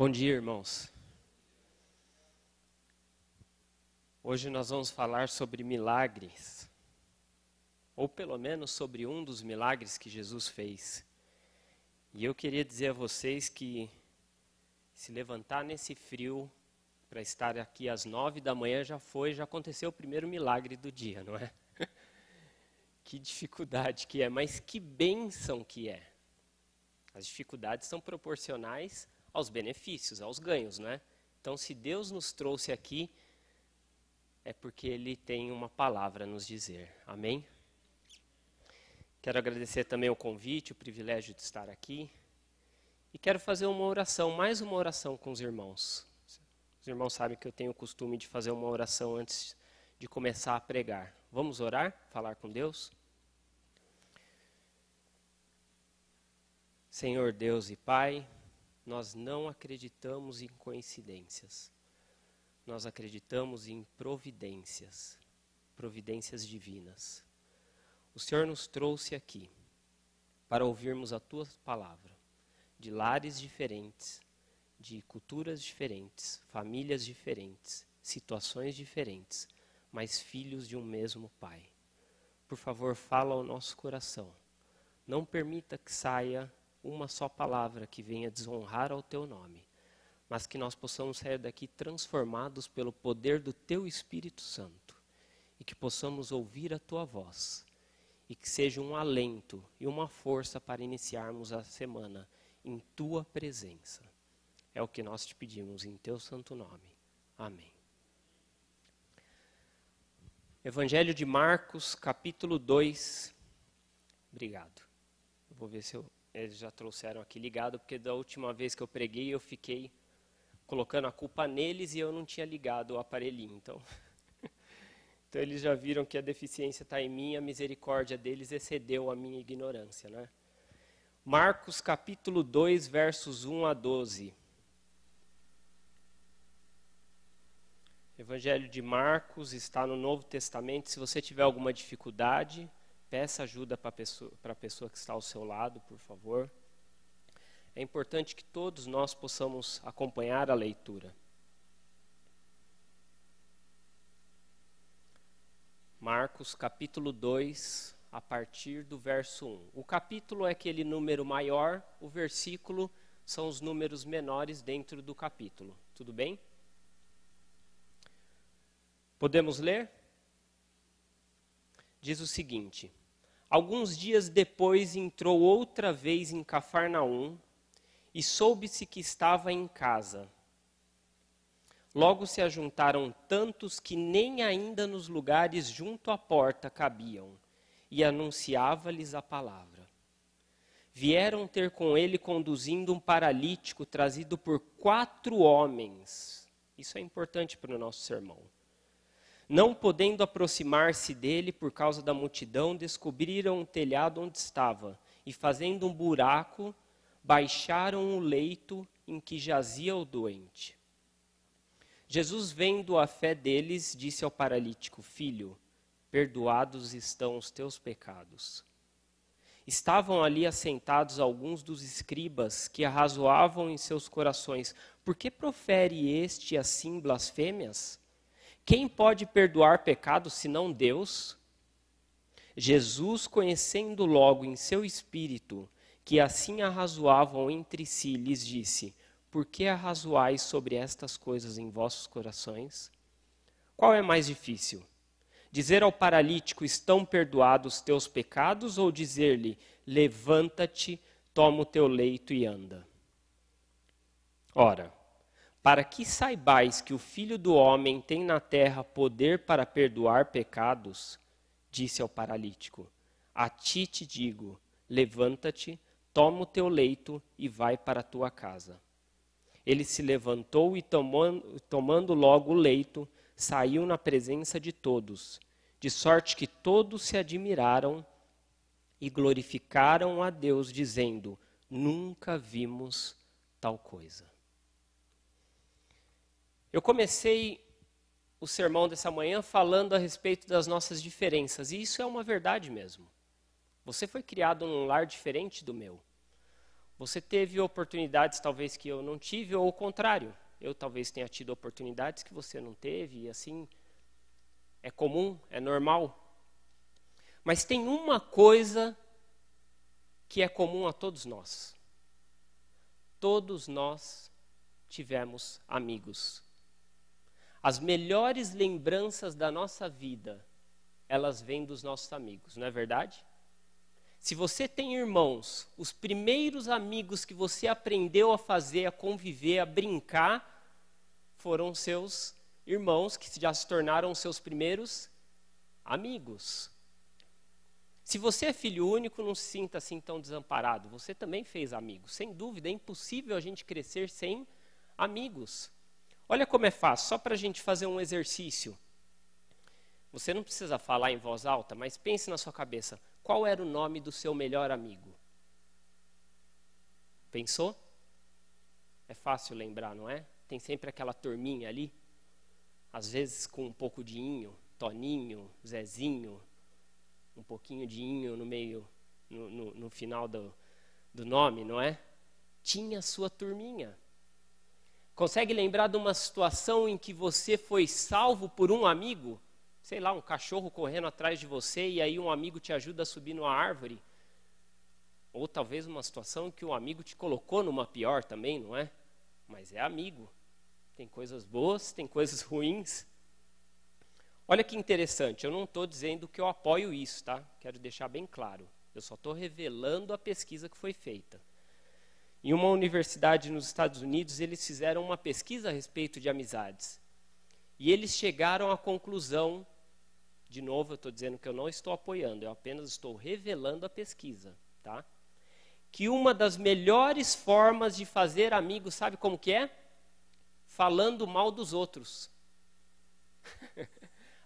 Bom dia, irmãos. Hoje nós vamos falar sobre milagres, ou pelo menos sobre um dos milagres que Jesus fez. E eu queria dizer a vocês que se levantar nesse frio para estar aqui às 9 da manhã já aconteceu o primeiro milagre do dia, não é? Que dificuldade que é, mas que bênção que é. As dificuldades são proporcionais aos benefícios, aos ganhos, não é? Então, se Deus nos trouxe aqui, é porque Ele tem uma palavra a nos dizer. Amém? Quero agradecer também o convite, o privilégio de estar aqui. E quero fazer uma oração, mais uma oração com os irmãos. Os irmãos sabem que eu tenho o costume de fazer uma oração antes de começar a pregar. Vamos orar, falar com Deus? Senhor Deus e Pai, nós não acreditamos em coincidências. Nós acreditamos em providências, providências divinas. O Senhor nos trouxe aqui para ouvirmos a Tua palavra, de lares diferentes, de culturas diferentes, famílias diferentes, situações diferentes, mas filhos de um mesmo Pai. Por favor, fala ao nosso coração. Não permita que saia uma só palavra que venha desonrar ao Teu nome, mas que nós possamos sair daqui transformados pelo poder do Teu Espírito Santo e que possamos ouvir a Tua voz e que seja um alento e uma força para iniciarmos a semana em Tua presença. É o que nós te pedimos em Teu santo nome. Amém. Evangelho de Marcos, capítulo 2. Obrigado. Eu vou ver se eles já trouxeram aqui ligado, porque da última vez que eu preguei eu fiquei colocando a culpa neles e eu não tinha ligado o aparelhinho. Então eles já viram que a deficiência está em mim, a misericórdia deles excedeu a minha ignorância, né? Marcos capítulo 2, versos 1 a 12. Evangelho de Marcos está no Novo Testamento. Se você tiver alguma dificuldade, peça ajuda para a pessoa que está ao seu lado, por favor. É importante que todos nós possamos acompanhar a leitura. Marcos capítulo 2, a partir do verso 1. O capítulo é aquele número maior, o versículo são os números menores dentro do capítulo. Tudo bem? Podemos ler? Diz o seguinte: Alguns dias depois entrou outra vez em Cafarnaum e soube-se que estava em casa. Logo se ajuntaram tantos que nem ainda nos lugares junto à porta cabiam, e anunciava-lhes a palavra. Vieram ter com ele conduzindo um paralítico trazido por 4 homens. Isso é importante para o nosso sermão. Não podendo aproximar-se dele por causa da multidão, descobriram o telhado onde estava, e fazendo um buraco, baixaram o leito em que jazia o doente. Jesus, vendo a fé deles, disse ao paralítico: Filho, perdoados estão os teus pecados. Estavam ali assentados alguns dos escribas que arrazoavam em seus corações: Por que profere este assim blasfêmias? Quem pode perdoar pecados senão Deus? Jesus, conhecendo logo em seu espírito que assim arrazoavam entre si, lhes disse: Por que arrazoais sobre estas coisas em vossos corações? Qual é mais difícil? Dizer ao paralítico: Estão perdoados os teus pecados? Ou dizer-lhe: Levanta-te, toma o teu leito e anda? Ora, para que saibais que o Filho do Homem tem na terra poder para perdoar pecados, disse ao paralítico: A ti te digo, levanta-te, toma o teu leito e vai para a tua casa. Ele se levantou e, tomando logo o leito, saiu na presença de todos, de sorte que todos se admiraram e glorificaram a Deus, dizendo: Nunca vimos tal coisa. Eu comecei o sermão dessa manhã falando a respeito das nossas diferenças, e isso é uma verdade mesmo. Você foi criado num lar diferente do meu. Você teve oportunidades talvez que eu não tive, ou o contrário. Eu talvez tenha tido oportunidades que você não teve, e assim, é comum, é normal. Mas tem uma coisa que é comum a todos nós. Todos nós tivemos amigos. As melhores lembranças da nossa vida, elas vêm dos nossos amigos, não é verdade? Se você tem irmãos, os primeiros amigos que você aprendeu a fazer, a conviver, a brincar, foram seus irmãos, que já se tornaram seus primeiros amigos. Se você é filho único, não se sinta assim tão desamparado. Você também fez amigos. Sem dúvida, é impossível a gente crescer sem amigos. Olha como é fácil, só para a gente fazer um exercício. Você não precisa falar em voz alta, mas pense na sua cabeça. Qual era o nome do seu melhor amigo? Pensou? É fácil lembrar, não é? Tem sempre aquela turminha ali, às vezes com um pouco de inho, Toninho, Zezinho, um pouquinho de inho no meio, no final do nome, não é? Tinha sua turminha. Consegue lembrar de uma situação em que você foi salvo por um amigo? Sei lá, um cachorro correndo atrás de você e aí um amigo te ajuda a subir numa árvore? Ou talvez uma situação em que um amigo te colocou numa pior também, não é? Mas é amigo. Tem coisas boas, tem coisas ruins. Olha que interessante, eu não estou dizendo que eu apoio isso, tá? Quero deixar bem claro. Eu só estou revelando a pesquisa que foi feita. Em uma universidade nos Estados Unidos, eles fizeram uma pesquisa a respeito de amizades. E eles chegaram à conclusão, de novo, eu estou dizendo que eu não estou apoiando, eu apenas estou revelando a pesquisa, tá? Que uma das melhores formas de fazer amigos, sabe como que é? Falando mal dos outros.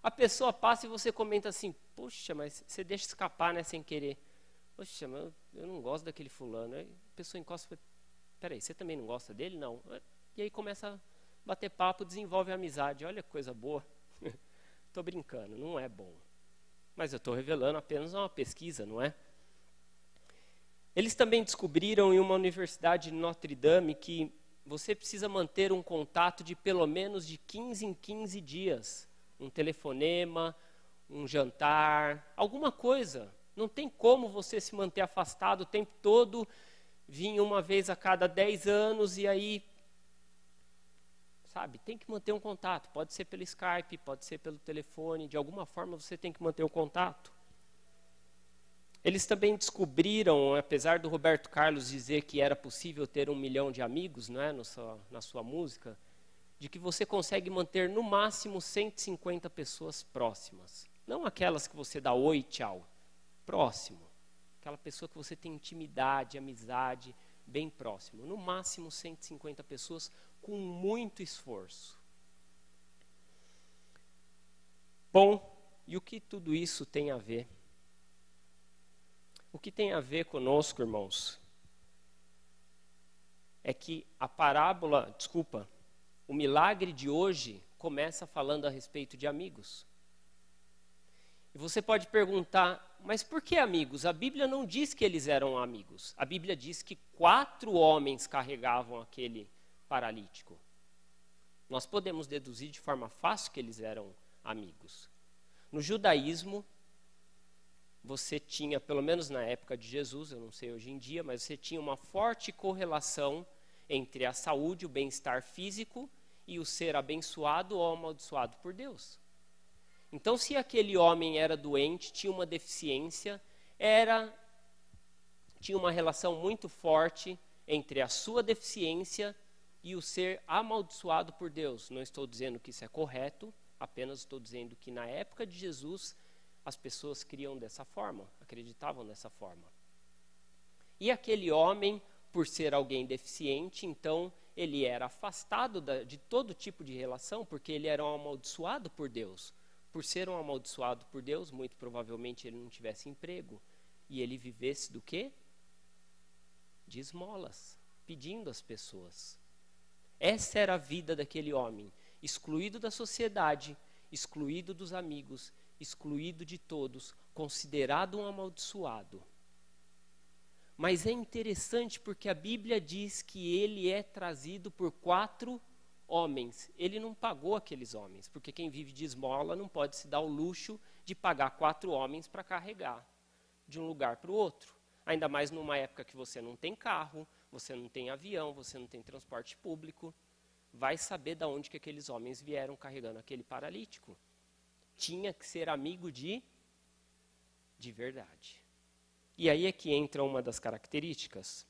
A pessoa passa e você comenta assim, puxa, mas você deixa escapar, né, sem querer. Poxa, mas eu não gosto daquele fulano. Aí a pessoa encosta e fala, peraí, você também não gosta dele? Não. E aí começa a bater papo, desenvolve a amizade. Olha que coisa boa. Estou brincando, não é bom. Mas eu estou revelando apenas uma pesquisa, não é? Eles também descobriram em uma universidade de Notre Dame que você precisa manter um contato de pelo menos de 15 em 15 dias. Um telefonema, um jantar, alguma coisa. Não tem como você se manter afastado o tempo todo, vir uma vez a cada 10 anos e aí, sabe, tem que manter um contato. Pode ser pelo Skype, pode ser pelo telefone, de alguma forma você tem que manter o contato. Eles também descobriram, apesar do Roberto Carlos dizer que era possível ter 1 milhão de amigos, não é, na sua música, de que você consegue manter no máximo 150 pessoas próximas. Não aquelas que você dá oi, tchau. Próximo. Aquela pessoa que você tem intimidade, amizade, bem próximo. No máximo 150 pessoas com muito esforço. Bom, e o que tudo isso tem a ver? O que tem a ver conosco, irmãos, é que o milagre de hoje começa falando a respeito de amigos. E você pode perguntar, mas por que amigos? A Bíblia não diz que eles eram amigos. A Bíblia diz que 4 homens carregavam aquele paralítico. Nós podemos deduzir de forma fácil que eles eram amigos. No judaísmo, você tinha, pelo menos na época de Jesus, eu não sei hoje em dia, mas você tinha uma forte correlação entre a saúde, o bem-estar físico e o ser abençoado ou amaldiçoado por Deus. Então, se aquele homem era doente, tinha uma deficiência, tinha uma relação muito forte entre a sua deficiência e o ser amaldiçoado por Deus. Não estou dizendo que isso é correto, apenas estou dizendo que na época de Jesus, as pessoas criam dessa forma, acreditavam dessa forma. E aquele homem, por ser alguém deficiente, então ele era afastado de todo tipo de relação, porque ele era um amaldiçoado por Deus. Por ser um amaldiçoado por Deus, muito provavelmente ele não tivesse emprego. E ele vivesse do quê? De esmolas, pedindo às pessoas. Essa era a vida daquele homem, excluído da sociedade, excluído dos amigos, excluído de todos, considerado um amaldiçoado. Mas é interessante porque a Bíblia diz que ele é trazido por 4 homens. Ele não pagou aqueles homens, porque quem vive de esmola não pode se dar o luxo de pagar 4 homens para carregar de um lugar para o outro. Ainda mais numa época que você não tem carro, você não tem avião, você não tem transporte público. Vai saber de onde que aqueles homens vieram carregando aquele paralítico. Tinha que ser amigo de verdade. E aí é que entra uma das características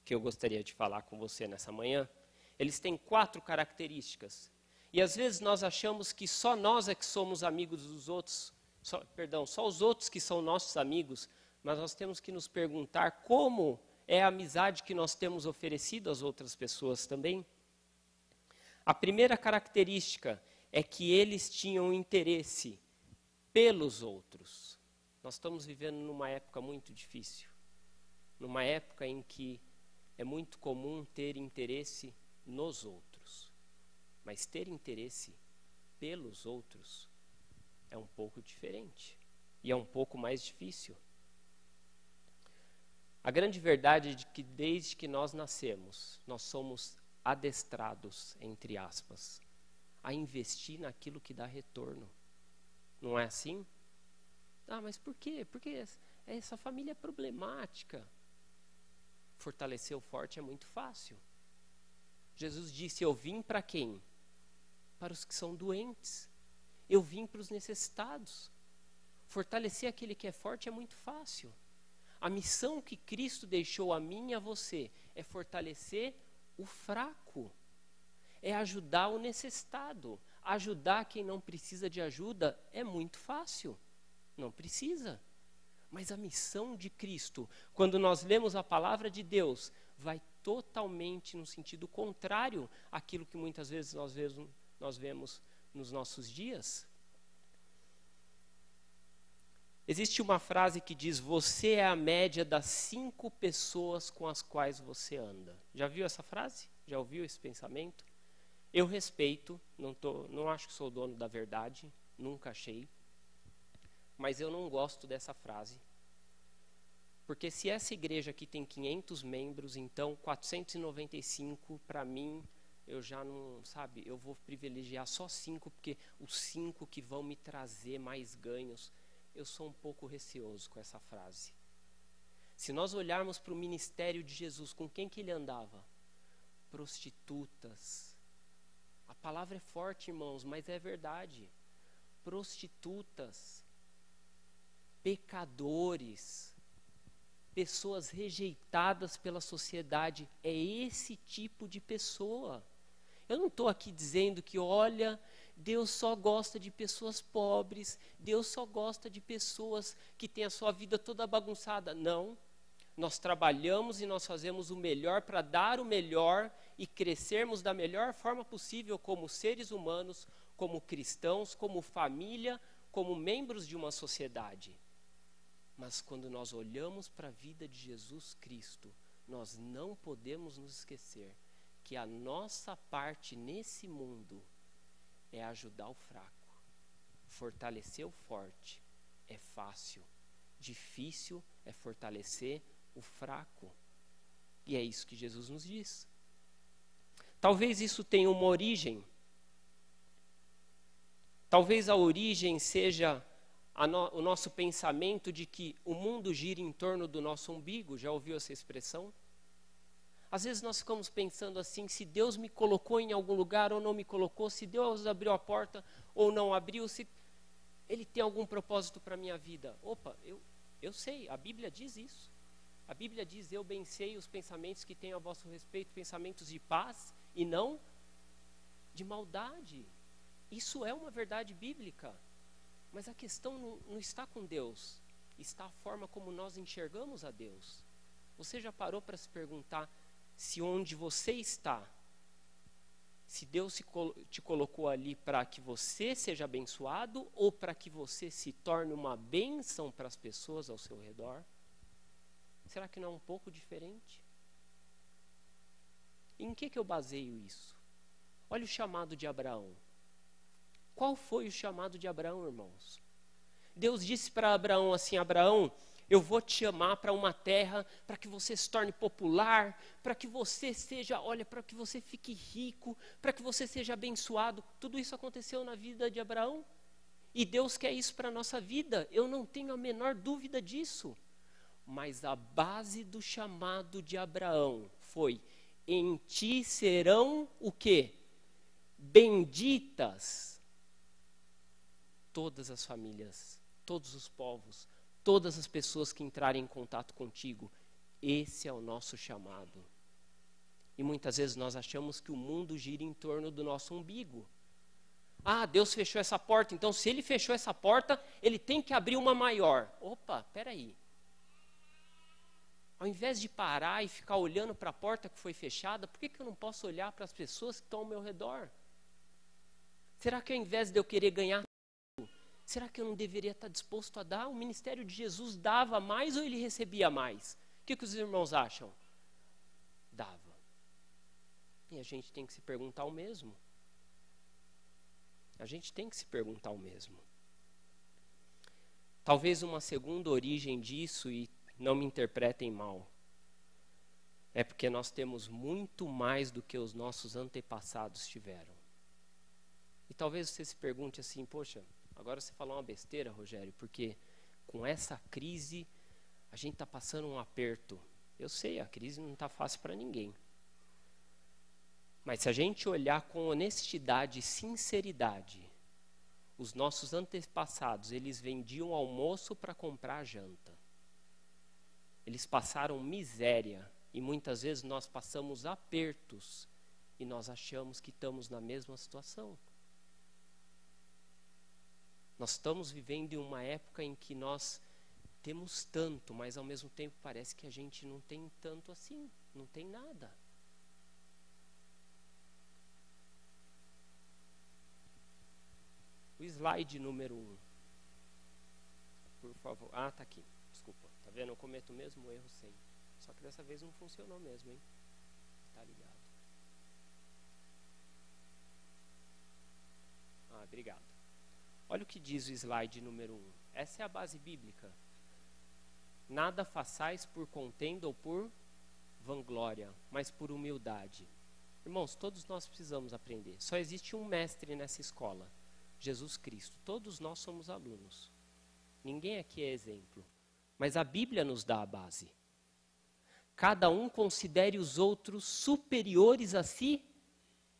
que eu gostaria de falar com você nessa manhã. Eles têm 4 características. E às vezes nós achamos que só nós é que somos amigos dos outros, só os outros que são nossos amigos, mas nós temos que nos perguntar como é a amizade que nós temos oferecido às outras pessoas também. A primeira característica é que eles tinham interesse pelos outros. Nós estamos vivendo numa época muito difícil, numa época em que é muito comum ter interesse nos outros, mas ter interesse pelos outros é um pouco diferente e é um pouco mais difícil. A grande verdade é de que desde que nós nascemos, nós somos adestrados, entre aspas, a investir naquilo que dá retorno. Não é assim? Ah, mas por quê? Porque essa família é problemática. Fortalecer o forte é muito fácil. Jesus disse, eu vim para quem? Para os que são doentes. Eu vim para os necessitados. Fortalecer aquele que é forte é muito fácil. A missão que Cristo deixou a mim e a você é fortalecer o fraco. É ajudar o necessitado. Ajudar quem não precisa de ajuda é muito fácil. Não precisa. Mas a missão de Cristo, quando nós lemos a palavra de Deus, vai totalmente no sentido contrário àquilo que muitas vezes nós vemos nos nossos dias. Existe uma frase que diz, você é a média das 5 pessoas com as quais você anda. Já viu essa frase? Já ouviu esse pensamento? Eu respeito, não acho que sou o dono da verdade, nunca achei. Mas eu não gosto dessa frase. Porque se essa igreja aqui tem 500 membros, então 495, para mim, eu já não, sabe, eu vou privilegiar só 5, porque os 5 que vão me trazer mais ganhos. Eu sou um pouco receoso com essa frase. Se nós olharmos para o ministério de Jesus, com quem que ele andava? Prostitutas. A palavra é forte, irmãos, mas é verdade. Prostitutas, pecadores, pessoas rejeitadas pela sociedade. É esse tipo de pessoa. Eu não estou aqui dizendo que, olha, Deus só gosta de pessoas pobres, Deus só gosta de pessoas que têm a sua vida toda bagunçada. Não. Nós trabalhamos e nós fazemos o melhor para dar o melhor e crescermos da melhor forma possível como seres humanos, como cristãos, como família, como membros de uma sociedade. Mas quando nós olhamos para a vida de Jesus Cristo, nós não podemos nos esquecer que a nossa parte nesse mundo é ajudar o fraco, fortalecer o forte. É fácil, difícil é fortalecer o fraco. E é isso que Jesus nos diz. Talvez isso tenha uma origem. Talvez a origem seja o nosso pensamento de que o mundo gira em torno do nosso umbigo. Já ouviu essa expressão? Às vezes nós ficamos pensando assim, se Deus me colocou em algum lugar ou não me colocou, se Deus abriu a porta ou não abriu, se Ele tem algum propósito para a minha vida. Opa, eu sei, a Bíblia diz isso. A Bíblia diz, eu bem sei os pensamentos que tenho a vosso respeito, pensamentos de paz e não de maldade. Isso é uma verdade bíblica. Mas a questão não está com Deus, está a forma como nós enxergamos a Deus. Você já parou para se perguntar se onde você está, se Deus te colocou ali para que você seja abençoado ou para que você se torne uma bênção para as pessoas ao seu redor? Será que não é um pouco diferente? Em que eu baseio isso? Olha o chamado de Abraão. Qual foi o chamado de Abraão, irmãos? Deus disse para Abraão assim, Abraão, Eu vou te chamar para uma terra para que você se torne popular, para que você seja, olha, para que você fique rico, para que você seja abençoado. Tudo isso aconteceu na vida de Abraão. E Deus quer isso para a nossa vida. Eu não tenho a menor dúvida disso. Mas a base do chamado de Abraão foi: em ti serão o quê? Benditas todas as famílias, todos os povos, todas as pessoas que entrarem em contato contigo. Esse é o nosso chamado. E muitas vezes nós achamos que o mundo gira em torno do nosso umbigo. Ah, Deus fechou essa porta, então se ele fechou essa porta, ele tem que abrir uma maior. Opa, peraí. Ao invés de parar e ficar olhando para a porta que foi fechada, por que eu não posso olhar para as pessoas que estão ao meu redor? Será que ao invés de eu querer ganhar, será que eu não deveria estar disposto a dar? O ministério de Jesus dava mais ou ele recebia mais? O que os irmãos acham? Dava. E a gente tem que se perguntar o mesmo. A gente tem que se perguntar o mesmo. Talvez uma segunda origem disso, e não me interpretem mal, é porque nós temos muito mais do que os nossos antepassados tiveram. E talvez você se pergunte assim: poxa, agora você falou uma besteira, Rogério, porque com essa crise a gente está passando um aperto. Eu sei, a crise não está fácil para ninguém. Mas se a gente olhar com honestidade e sinceridade, os nossos antepassados, eles vendiam almoço para comprar janta. Eles passaram miséria e muitas vezes nós passamos apertos e nós achamos que estamos na mesma situação. Nós estamos vivendo em uma época em que nós temos tanto, mas ao mesmo tempo parece que a gente não tem tanto assim, não tem nada. O slide número 1. Por favor. Ah, está aqui. Desculpa. Tá vendo? Eu cometo o mesmo erro sempre. Só que dessa vez não funcionou mesmo, hein? Tá ligado. Ah, obrigado. Olha o que diz o slide número 1. Essa é a base bíblica. Nada façais por contenda ou por vanglória, mas por humildade. Irmãos, todos nós precisamos aprender. Só existe um mestre nessa escola: Jesus Cristo. Todos nós somos alunos. Ninguém aqui é exemplo. Mas a Bíblia nos dá a base. Cada um considere os outros superiores a si.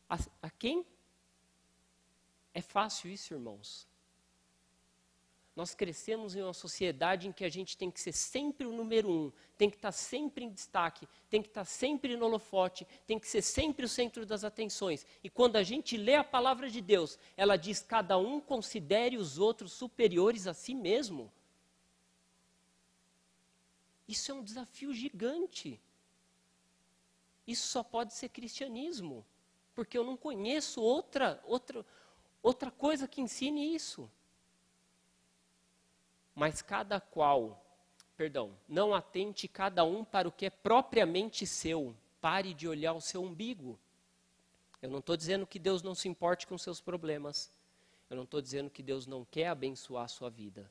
A quem? É fácil isso, irmãos. Nós crescemos em uma sociedade em que a gente tem que ser sempre o número 1, tem que estar sempre em destaque, tem que estar sempre no holofote, tem que ser sempre o centro das atenções. E quando a gente lê a palavra de Deus, ela diz: cada um considere os outros superiores a si mesmo. Isso é um desafio gigante. Isso só pode ser cristianismo, porque eu não conheço outra coisa que ensine isso. Mas não atente cada um para o que é propriamente seu. Pare de olhar o seu umbigo. Eu não estou dizendo que Deus não se importe com seus problemas. Eu não estou dizendo que Deus não quer abençoar a sua vida.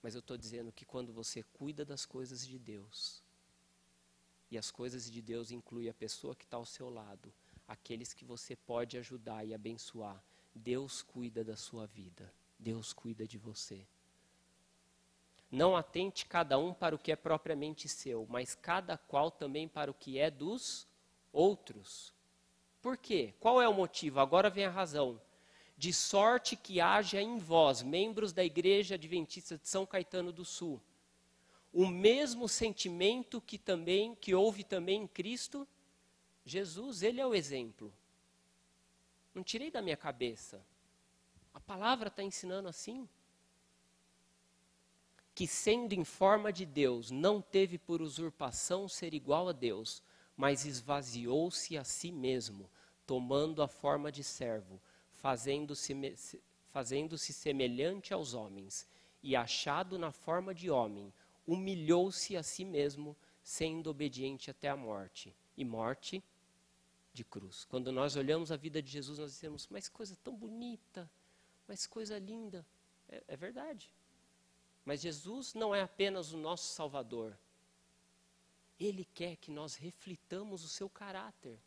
Mas eu estou dizendo que quando você cuida das coisas de Deus, e as coisas de Deus incluem a pessoa que está ao seu lado, aqueles que você pode ajudar e abençoar, Deus cuida da sua vida. Deus cuida de você. Não atente cada um para o que é propriamente seu, mas cada qual também para o que é dos outros. Por quê? Qual é o motivo? Agora vem a razão. De sorte que haja em vós, membros da Igreja Adventista de São Caetano do Sul, o mesmo sentimento que houve também em Cristo Jesus. Ele é o exemplo. Não tirei da minha cabeça. A palavra está ensinando assim. Que sendo em forma de Deus, não teve por usurpação ser igual a Deus, mas esvaziou-se a si mesmo, tomando a forma de servo, fazendo-se semelhante aos homens, e achado na forma de homem, humilhou-se a si mesmo, sendo obediente até a morte, e morte de cruz. Quando nós olhamos a vida de Jesus, nós dizemos: mas coisa tão bonita, mas coisa linda. É verdade. Mas Jesus não é apenas o nosso Salvador. Ele quer que nós reflitamos o seu caráter.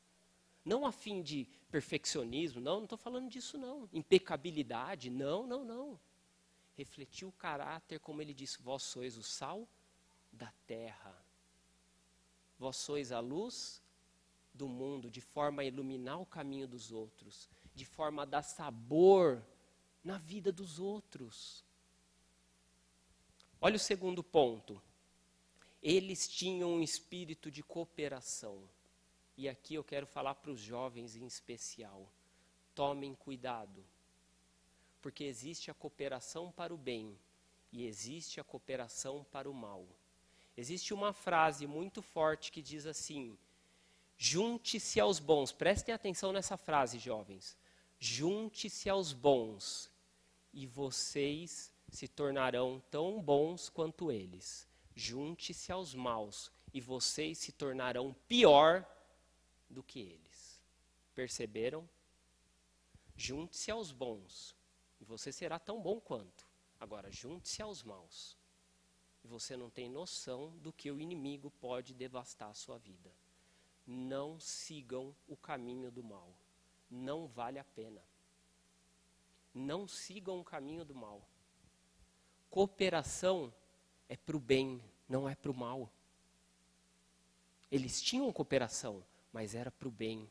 Não a fim de perfeccionismo, não estou falando disso não. Impecabilidade, não. Refletir o caráter, como ele disse, vós sois o sal da terra. Vós sois a luz do mundo, de forma a iluminar o caminho dos outros, de forma a dar sabor na vida dos outros. Olha o segundo ponto. Eles tinham um espírito de cooperação. E aqui eu quero falar para os jovens em especial. Tomem cuidado. Porque existe a cooperação para o bem e existe a cooperação para o mal. Existe uma frase muito forte que diz assim: junte-se aos bons. Prestem atenção nessa frase, jovens. Junte-se aos bons e vocês se tornarão tão bons quanto eles. Junte-se aos maus e vocês se tornarão pior do que eles. Perceberam? Junte-se aos bons e você será tão bom quanto. Agora, junte-se aos maus e você não tem noção do que o inimigo pode devastar a sua vida. Não sigam o caminho do mal. Não vale a pena. Não sigam o caminho do mal. Cooperação é para o bem, não é para o mal. Eles tinham cooperação, mas era para o bem.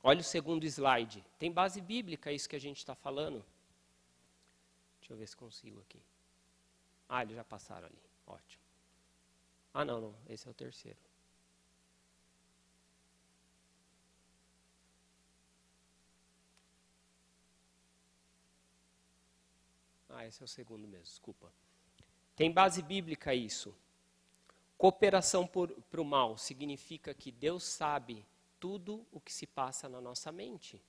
Olha o segundo slide. Tem base bíblica isso que a gente está falando? Deixa eu ver se consigo aqui. Ah, eles já passaram ali. Ótimo. Ah, não. Esse é o terceiro. Ah, esse é o segundo mesmo, desculpa. Tem base bíblica isso. Cooperação para o mal significa que Deus sabe tudo o que se passa na nossa mente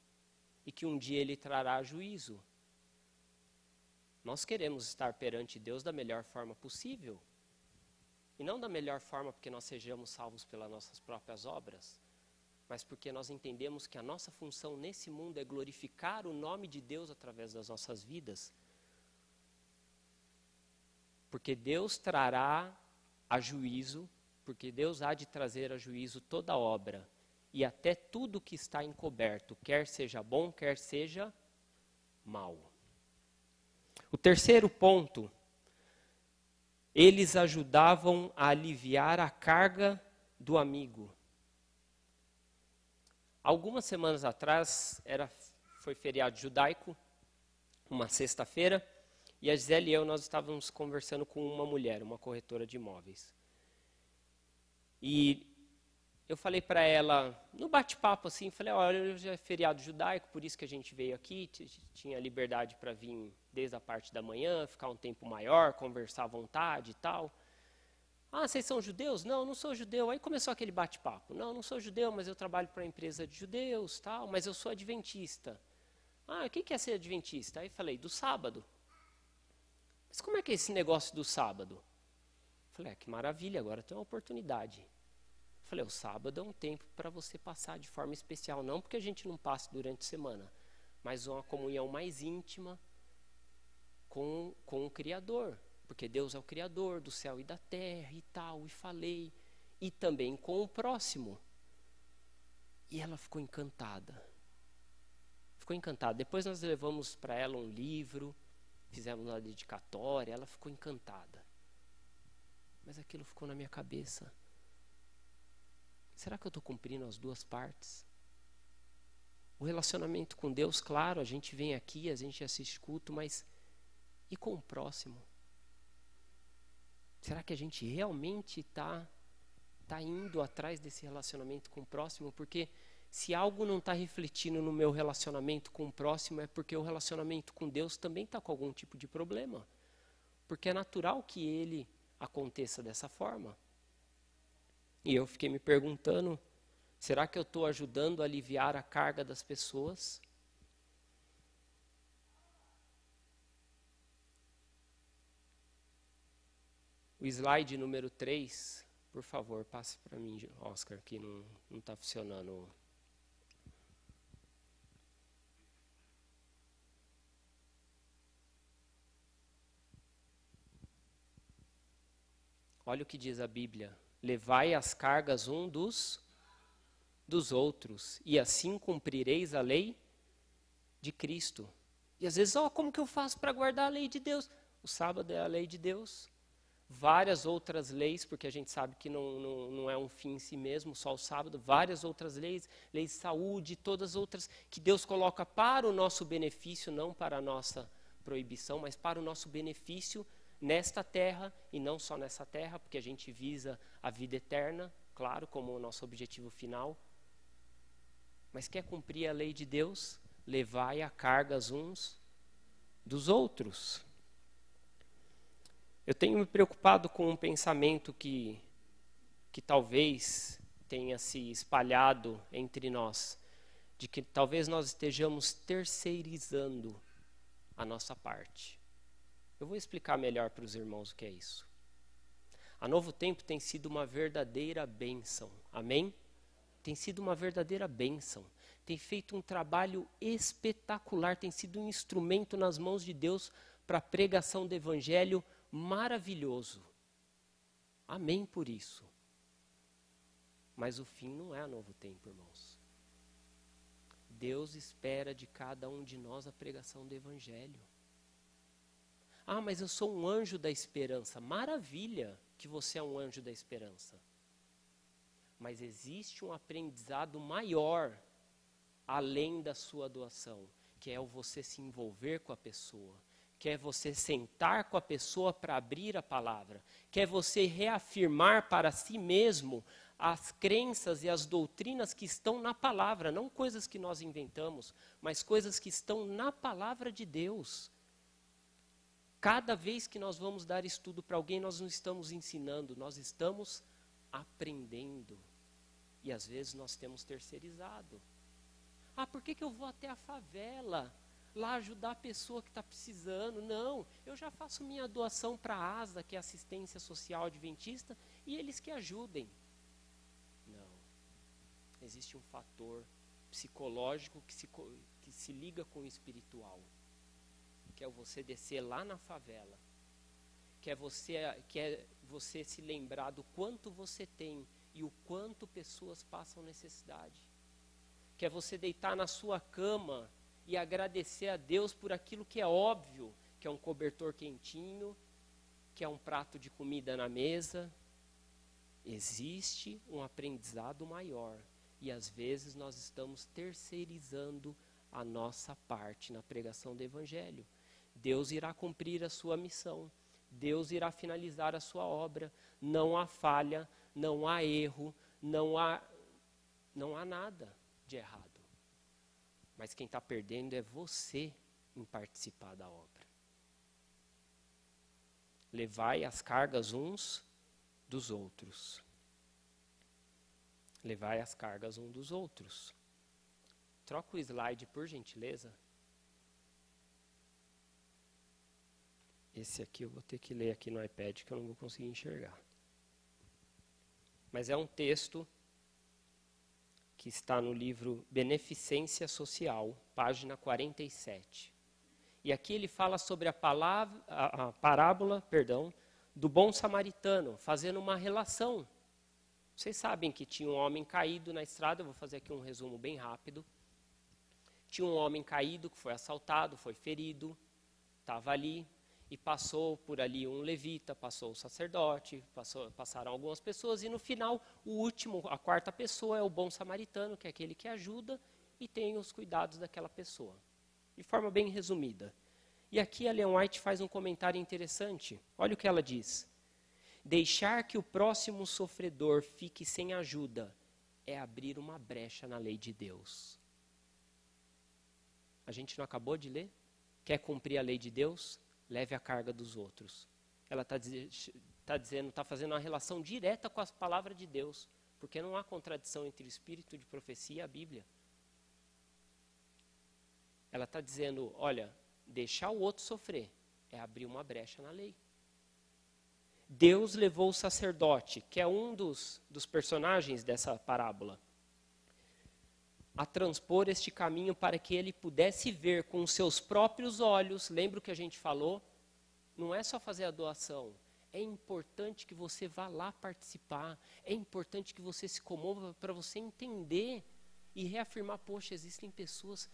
e que um dia Ele trará juízo. Nós queremos estar perante Deus da melhor forma possível. E não da melhor forma porque nós sejamos salvos pelas nossas próprias obras, mas porque nós entendemos que a nossa função nesse mundo é glorificar o nome de Deus através das nossas vidas. Porque Deus trará a juízo, porque Deus há de trazer a juízo toda obra, e até tudo que está encoberto, quer seja bom, quer seja mal. O terceiro ponto, eles ajudavam a aliviar a carga do amigo. Algumas semanas atrás, foi feriado judaico, uma sexta-feira, e a Gisele e eu, nós estávamos conversando com uma mulher, uma corretora de imóveis. E eu falei para ela, no bate-papo assim, falei, olha, hoje é feriado judaico, por isso que a gente veio aqui, tinha liberdade para vir desde a parte da manhã, ficar um tempo maior, conversar à vontade e tal. Ah, vocês são judeus? Não, não sou judeu. Aí começou aquele bate-papo. Não sou judeu, mas eu trabalho para uma empresa de judeus, tal, mas eu sou adventista. Ah, o que é ser adventista? Aí falei, do sábado. Mas como é que é esse negócio do sábado? Falei, que maravilha, agora tem uma oportunidade. Falei, o sábado é um tempo para você passar de forma especial, não porque a gente não passe durante a semana, mas uma comunhão mais íntima com o Criador, porque Deus é o Criador do céu e da terra e tal, e falei, e também com o próximo. E ela ficou encantada. Depois nós levamos para ela um livro, fizemos uma dedicatória, ela ficou encantada. Mas aquilo ficou na minha cabeça. Será que eu estou cumprindo as duas partes? O relacionamento com Deus, claro, a gente vem aqui, a gente assiste culto, mas e com o próximo? Será que a gente realmente está indo atrás desse relacionamento com o próximo? Porque se algo não está refletindo no meu relacionamento com o próximo, é porque o relacionamento com Deus também está com algum tipo de problema. Porque é natural que ele aconteça dessa forma. E eu fiquei me perguntando, será que eu estou ajudando a aliviar a carga das pessoas? O slide número 3, por favor, passe para mim, Oscar, que não está funcionando. Olha o que diz a Bíblia. Levai as cargas um dos outros, e assim cumprireis a lei de Cristo. E às vezes, como que eu faço para guardar a lei de Deus? O sábado é a lei de Deus. Várias outras leis, porque a gente sabe que não é um fim em si mesmo, só o sábado. Várias outras leis, leis de saúde, todas outras que Deus coloca para o nosso benefício, não para a nossa proibição, mas para o nosso benefício nesta terra, e não só nessa terra, porque a gente visa a vida eterna, claro, como o nosso objetivo final. Mas quer cumprir a lei de Deus? Levai a cargas uns dos outros. Eu tenho me preocupado com um pensamento que talvez tenha se espalhado entre nós, de que talvez nós estejamos terceirizando a nossa parte. Eu vou explicar melhor para os irmãos o que é isso. A Novo Tempo tem sido uma verdadeira bênção, amém? Tem sido uma verdadeira bênção. Tem feito um trabalho espetacular, tem sido um instrumento nas mãos de Deus para a pregação do Evangelho maravilhoso. Amém por isso. Mas o fim não é a Novo Tempo, irmãos. Deus espera de cada um de nós a pregação do Evangelho. Mas eu sou um anjo da esperança. Maravilha que você é um anjo da esperança. Mas existe um aprendizado maior além da sua doação, que é o você se envolver com a pessoa, que é você sentar com a pessoa para abrir a palavra, que é você reafirmar para si mesmo as crenças e as doutrinas que estão na palavra, não coisas que nós inventamos, mas coisas que estão na palavra de Deus. Cada vez que nós vamos dar estudo para alguém, nós não estamos ensinando, nós estamos aprendendo. E às vezes nós temos terceirizado. Por que eu vou até a favela lá ajudar a pessoa que está precisando? Não, eu já faço minha doação para a ASA, que é Assistência Social Adventista, e eles que ajudem. Não. Existe um fator psicológico que se liga com o espiritual, que é você descer lá na favela, que é você se lembrar do quanto você tem e o quanto pessoas passam necessidade. Que é você deitar na sua cama e agradecer a Deus por aquilo que é óbvio, que é um cobertor quentinho, que é um prato de comida na mesa. Existe um aprendizado maior e às vezes nós estamos terceirizando a nossa parte na pregação do Evangelho. Deus irá cumprir a sua missão, Deus irá finalizar a sua obra, não há falha, não há erro, não há nada de errado. Mas quem está perdendo é você em participar da obra. Levai as cargas uns dos outros. Levai as cargas uns dos outros. Troca o slide, por gentileza. Esse aqui eu vou ter que ler aqui no iPad, que eu não vou conseguir enxergar. Mas é um texto que está no livro Beneficência Social, página 47. E aqui ele fala sobre a parábola do bom samaritano, fazendo uma relação. Vocês sabem que tinha um homem caído na estrada, eu vou fazer aqui um resumo bem rápido. Tinha um homem caído que foi assaltado, foi ferido, estava ali, e passou por ali um levita, passou o sacerdote, passaram algumas pessoas, e no final, a quarta pessoa é o bom samaritano, que é aquele que ajuda e tem os cuidados daquela pessoa. De forma bem resumida. E aqui a Ellen White faz um comentário interessante. Olha o que ela diz. Deixar que o próximo sofredor fique sem ajuda é abrir uma brecha na lei de Deus. A gente não acabou de ler? Quer cumprir a lei de Deus? Leve a carga dos outros. Ela está fazendo uma relação direta com as palavras de Deus, porque não há contradição entre o espírito de profecia e a Bíblia. Ela está dizendo, olha, deixar o outro sofrer é abrir uma brecha na lei. Deus levou o sacerdote, que é um dos personagens dessa parábola, a transpor este caminho para que ele pudesse ver com os seus próprios olhos. Lembra o que a gente falou? Não é só fazer a doação, é importante que você vá lá participar, é importante que você se comova para você entender e reafirmar, poxa, existem pessoas,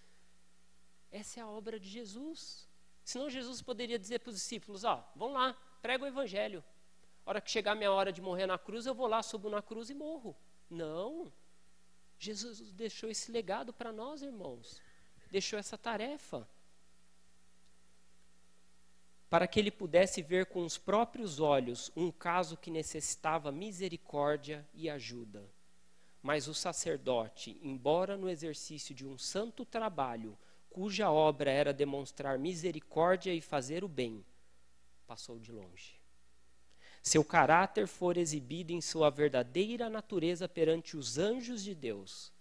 essa é a obra de Jesus. Senão Jesus poderia dizer para os discípulos, vão lá, prega o evangelho. A hora que chegar a minha hora de morrer na cruz, eu vou lá, subo na cruz e morro. Não. Jesus deixou esse legado para nós, irmãos. Deixou essa tarefa. Para que ele pudesse ver com os próprios olhos um caso que necessitava misericórdia e ajuda. Mas o sacerdote, embora no exercício de um santo trabalho, cuja obra era demonstrar misericórdia e fazer o bem, passou de longe. Seu caráter for exibido em sua verdadeira natureza perante os anjos de Deus.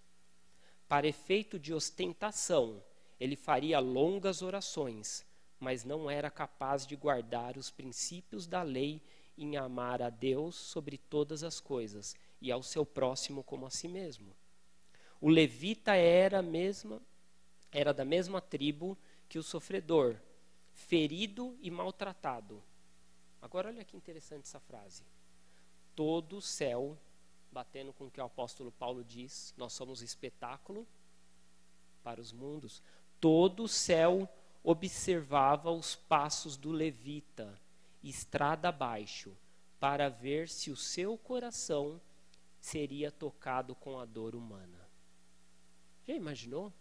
Para efeito de ostentação, ele faria longas orações, mas não era capaz de guardar os princípios da lei em amar a Deus sobre todas as coisas e ao seu próximo como a si mesmo. O levita era da mesma tribo que o sofredor, ferido e maltratado. Agora olha que interessante essa frase. Todo o céu, batendo com o que o apóstolo Paulo diz, nós somos espetáculo para os mundos. Todo o céu observava os passos do levita, estrada abaixo, para ver se o seu coração seria tocado com a dor humana. Já imaginou?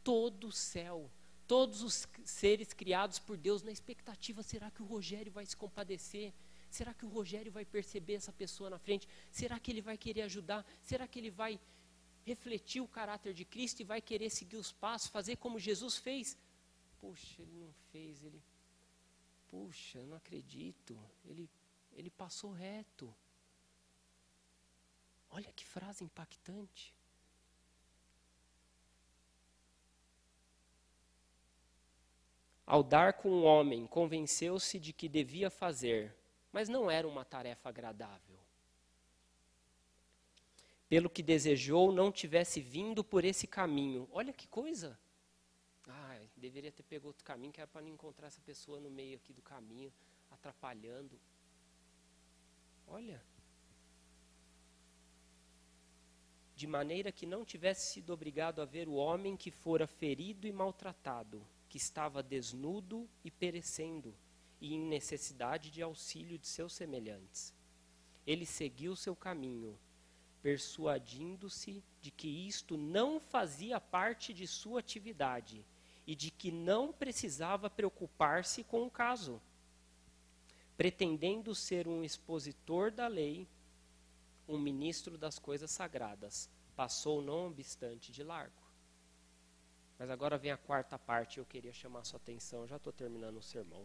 Todo o céu, todos os seres criados por Deus na expectativa, será que o Rogério vai se compadecer? Será que o Rogério vai perceber essa pessoa na frente? Será que ele vai querer ajudar? Será que ele vai refletir o caráter de Cristo e vai querer seguir os passos, fazer como Jesus fez? Puxa, ele não fez, puxa, eu não acredito, ele passou reto. Olha que frase impactante. Ao dar com o homem, convenceu-se de que devia fazer, mas não era uma tarefa agradável. Pelo que desejou, não tivesse vindo por esse caminho. Olha que coisa! Deveria ter pegado outro caminho, que era para não encontrar essa pessoa no meio aqui do caminho, atrapalhando. Olha. De maneira que não tivesse sido obrigado a ver o homem que fora ferido e maltratado, que estava desnudo e perecendo, e em necessidade de auxílio de seus semelhantes. Ele seguiu seu caminho, persuadindo-se de que isto não fazia parte de sua atividade e de que não precisava preocupar-se com o caso. Pretendendo ser um expositor da lei, um ministro das coisas sagradas, passou não obstante de largo. Mas agora vem a quarta parte, eu queria chamar a sua atenção, eu já estou terminando o sermão.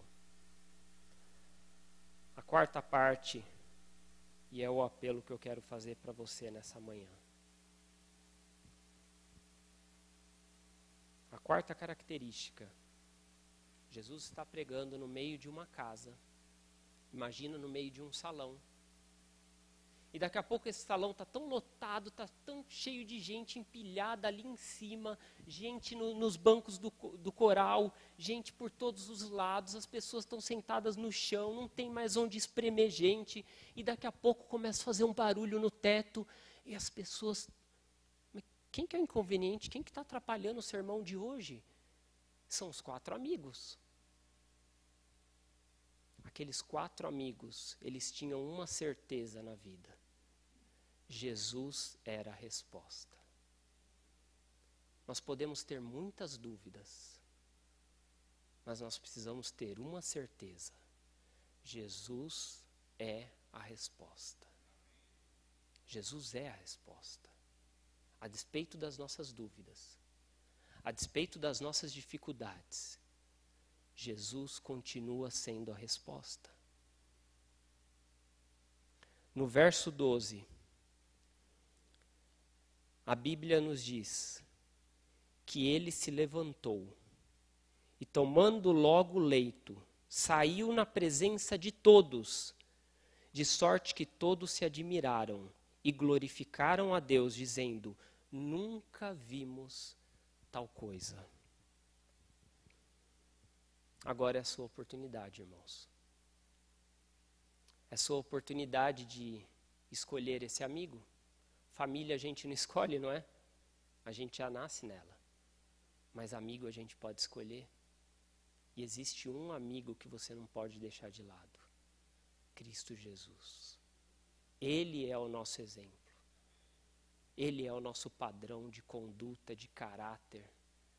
A quarta parte, e é o apelo que eu quero fazer para você nessa manhã. A quarta característica, Jesus está pregando no meio de uma casa, imagina no meio de um salão. E daqui a pouco esse salão está tão lotado, está tão cheio de gente empilhada ali em cima, gente nos bancos do coral, gente por todos os lados, as pessoas estão sentadas no chão, não tem mais onde espremer gente, e daqui a pouco começa a fazer um barulho no teto, e as pessoas... Quem que é o inconveniente? Quem que está atrapalhando o sermão de hoje? São os 4 amigos. Aqueles 4 amigos, eles tinham uma certeza na vida. Jesus era a resposta. Nós podemos ter muitas dúvidas, mas nós precisamos ter uma certeza. Jesus é a resposta. Jesus é a resposta. A despeito das nossas dúvidas, a despeito das nossas dificuldades, Jesus continua sendo a resposta. No verso 12, a Bíblia nos diz que ele se levantou e, tomando logo o leito, saiu na presença de todos, de sorte que todos se admiraram e glorificaram a Deus, dizendo: nunca vimos tal coisa. Agora é a sua oportunidade, irmãos. É sua oportunidade de escolher esse amigo. Família a gente não escolhe, não é? A gente já nasce nela. Mas amigo a gente pode escolher. E existe um amigo que você não pode deixar de lado. Cristo Jesus. Ele é o nosso exemplo. Ele é o nosso padrão de conduta, de caráter,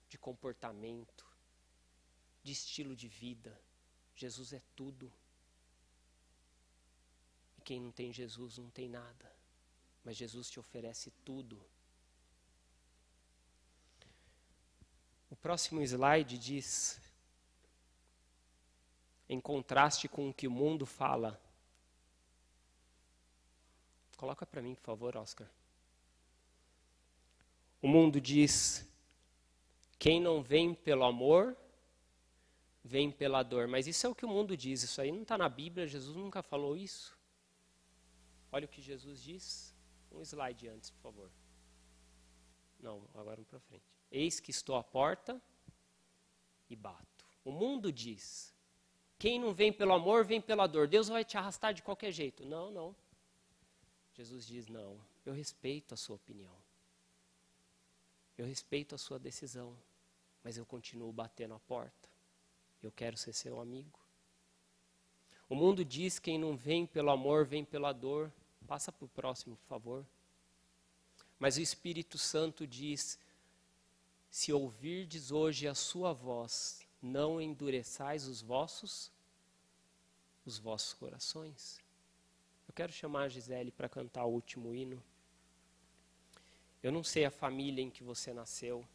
de comportamento, de estilo de vida. Jesus é tudo. E quem não tem Jesus não tem nada. Mas Jesus te oferece tudo. O próximo slide diz, em contraste com o que o mundo fala. Coloca para mim, por favor, Oscar. O mundo diz, quem não vem pelo amor, vem pela dor. Mas isso é o que o mundo diz, isso aí não está na Bíblia, Jesus nunca falou isso. Olha o que Jesus diz. Um slide antes, por favor. Não, agora para frente. Eis que estou à porta e bato. O mundo diz, quem não vem pelo amor, vem pela dor. Deus vai te arrastar de qualquer jeito. Não, não. Jesus diz, não, eu respeito a sua opinião. Eu respeito a sua decisão, mas eu continuo batendo a porta. Eu quero ser seu amigo. O mundo diz, quem não vem pelo amor, vem pela dor. Passa para o próximo, por favor. Mas o Espírito Santo diz, se ouvirdes hoje a sua voz, não endureçais os vossos corações. Eu quero chamar a Gisele para cantar o último hino. Eu não sei a família em que você nasceu.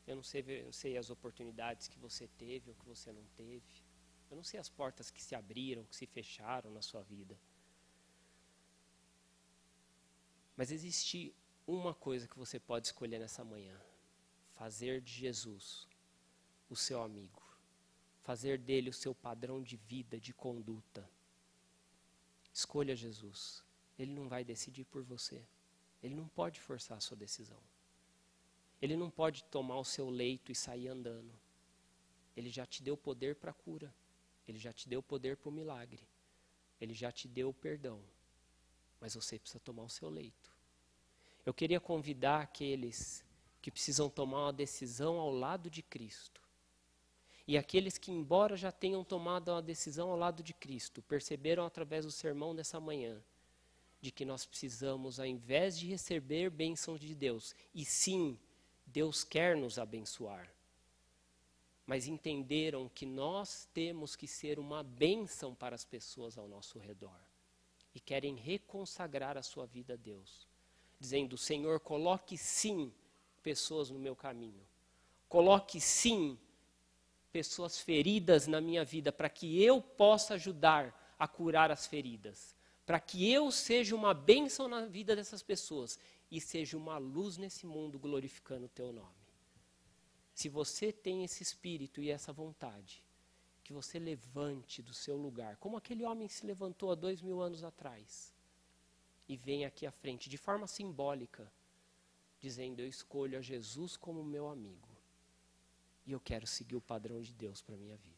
Eu não sei as oportunidades que você teve ou que você não teve. Eu não sei as portas que se abriram, que se fecharam na sua vida. Mas existe uma coisa que você pode escolher nessa manhã. Fazer de Jesus o seu amigo. Fazer dele o seu padrão de vida, de conduta. Escolha Jesus. Ele não vai decidir por você. Ele não pode forçar a sua decisão. Ele não pode tomar o seu leito e sair andando. Ele já te deu poder para a cura. Ele já te deu poder para o milagre. Ele já te deu o perdão. Mas você precisa tomar o seu leito. Eu queria convidar aqueles que precisam tomar uma decisão ao lado de Cristo. E aqueles que, embora já tenham tomado uma decisão ao lado de Cristo, perceberam através do sermão dessa manhã, de que nós precisamos, ao invés de receber bênçãos de Deus, e sim, Deus quer nos abençoar, mas entenderam que nós temos que ser uma bênção para as pessoas ao nosso redor, e querem reconsagrar a sua vida a Deus, dizendo, Senhor, coloque sim pessoas no meu caminho, coloque sim pessoas feridas na minha vida, para que eu possa ajudar a curar as feridas, para que eu seja uma bênção na vida dessas pessoas e seja uma luz nesse mundo glorificando o teu nome. Se você tem esse espírito e essa vontade, que você levante do seu lugar, como aquele homem se levantou há 2000 anos atrás, e venha aqui à frente, de forma simbólica, dizendo, eu escolho a Jesus como meu amigo, e eu quero seguir o padrão de Deus para a minha vida.